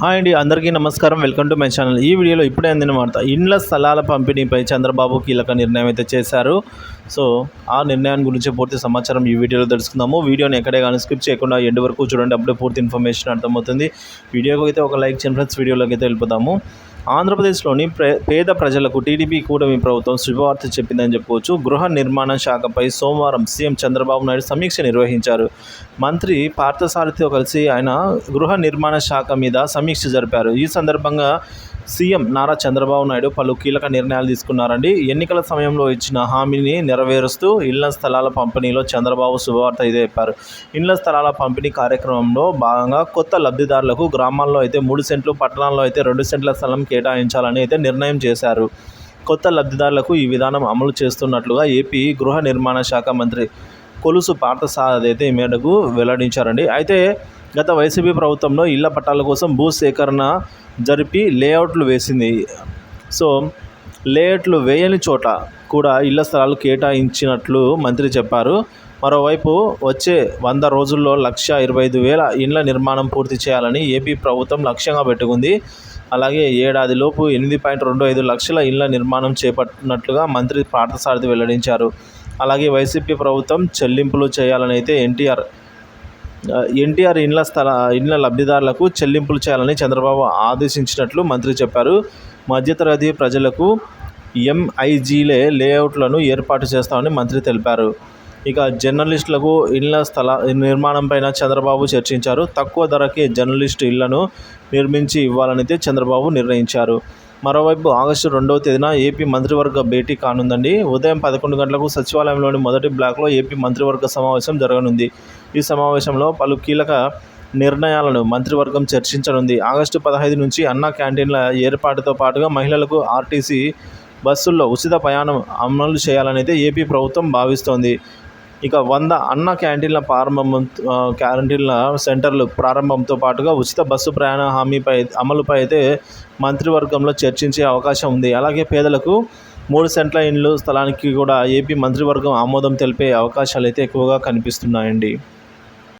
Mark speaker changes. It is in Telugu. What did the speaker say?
Speaker 1: హాయ్ అండి, అందరికీ నమస్కారం. Welcome to my channel. ఈ వీడియోలో ఇప్పుడే అందిన వార్త, ఇండ్ల స్థలాల పంపిణీపై చంద్రబాబు కీలక నిర్ణయం అయితే చేశారు. సో ఆ నిర్ణయాన్ని గురించి పూర్తి సమాచారం ఈ వీడియోలో తెలుసుకుందాము. వీడియోని ఎక్కడే కానీ స్కిప్ చేయకుండా ఎండ్ వరకు చూడండి, అప్పుడే పూర్తి ఇన్ఫర్మేషన్ అర్థమవుతుంది. వీడియోకి అయితే ఒక లైక్ చేయండి ఫ్రెండ్స్. వీడియోలోకి అయితే వెళ్ళిపోదాము. ఆంధ్రప్రదేశ్లోని పేద ప్రజలకు టీడీపీ కూటమి ప్రభుత్వం శుభవార్త చెప్పిందని చెప్పుకోవచ్చు. గృహ నిర్మాణ శాఖపై సోమవారం సీఎం చంద్రబాబు నాయుడు సమీక్ష నిర్వహించారు. మంత్రి పార్థసారథితో కలిసి ఆయన గృహ నిర్మాణ శాఖ మీద సమీక్ష జరిపారు. ఈ సందర్భంగా సీఎం నారా చంద్రబాబు నాయుడు పలు కీలక నిర్ణయాలు తీసుకున్నారండి. ఎన్నికల సమయంలో ఇచ్చిన హామీని నెరవేరుస్తూ ఇళ్ల స్థలాల పంపిణీలో చంద్రబాబు శుభవార్త ఇదే చెప్పారు. ఇళ్ల స్థలాల పంపిణీ కార్యక్రమంలో భాగంగా కొత్త లబ్ధిదారులకు గ్రామాల్లో అయితే 3 సెంట్లు, పట్టణాల్లో అయితే 2 సెంట్ల స్థలం కేటాయించాలని అయితే నిర్ణయం చేశారు. కొత్త లబ్ధిదారులకు ఈ విధానం అమలు చేస్తున్నట్లుగా ఏపీ గృహ నిర్మాణ శాఖ మంత్రి కొలుసు పార్థసారథి అయితే ఈ మేరకు వెల్లడించారండి. అయితే గత వైసీపీ ప్రభుత్వంలో ఇళ్ల పట్టాల కోసం భూ సేకరణ జరిపి లేఅవుట్లు వేసింది. సో లేఅవుట్లు వేయని చోట కూడా ఇళ్ల స్థలాలు కేటాయించినట్లు మంత్రి చెప్పారు. మరోవైపు వచ్చే 100 రోజుల్లో 1,25,000 ఇండ్ల నిర్మాణం పూర్తి చేయాలని ఏపీ ప్రభుత్వం లక్ష్యంగా పెట్టుకుంది. అలాగే ఏడాదిలోపు 8.25 లక్షల ఇళ్ల నిర్మాణం చేపట్టినట్లుగా మంత్రి పార్థసారథి వెల్లడించారు. అలాగే వైసీపీ ప్రభుత్వం చెల్లింపులు చేయాలని అయితే ఎన్టీఆర్ ఇండ్ల లబ్ధిదారులకు చెల్లింపులు చేయాలని చంద్రబాబు ఆదేశించినట్లు మంత్రి చెప్పారు. మధ్యతరగతి ప్రజలకు ఎంఐజీలే లేఅవుట్లను ఏర్పాటు చేస్తామని మంత్రి తెలిపారు. ఇక జర్నలిస్టులకు ఇళ్ల నిర్మాణంపైన చంద్రబాబు చర్చించారు. తక్కువ ధరకే జర్నలిస్టు ఇళ్లను నిర్మించి ఇవ్వాలనైతే చంద్రబాబు నిర్ణయించారు. మరోవైపు ఆగస్టు 2వ తేదీన ఏపీ మంత్రివర్గ భేటీ కానుందండి. ఉదయం 11 గంటలకు సచివాలయంలోని మొదటి బ్లాక్లో ఏపీ మంత్రివర్గ సమావేశం జరగనుంది. ఈ సమావేశంలో పలు కీలక నిర్ణయాలను మంత్రివర్గం చర్చించనుంది. ఆగస్టు 15 నుంచి అన్నా క్యాంటీన్ల ఏర్పాటుతో పాటుగా మహిళలకు ఆర్టీసీ బస్సుల్లో ఉచిత ప్రయాణం అమలు చేయాలని అయితే ఏపీ ప్రభుత్వం భావిస్తోంది. ఇక 100 అన్న క్యాంటీన్ల సెంటర్లు ప్రారంభంతో పాటుగా ఉచిత బస్సు ప్రయాణ హామీపై అమలుపై అయితే మంత్రివర్గంలో చర్చించే అవకాశం ఉంది. అలాగే పేదలకు 3 సెంట్ల ఇండ్లు స్థలానికి కూడా ఏపీ మంత్రివర్గం ఆమోదం తెలిపే అవకాశాలు అయితే ఎక్కువగా కనిపిస్తున్నాయండి.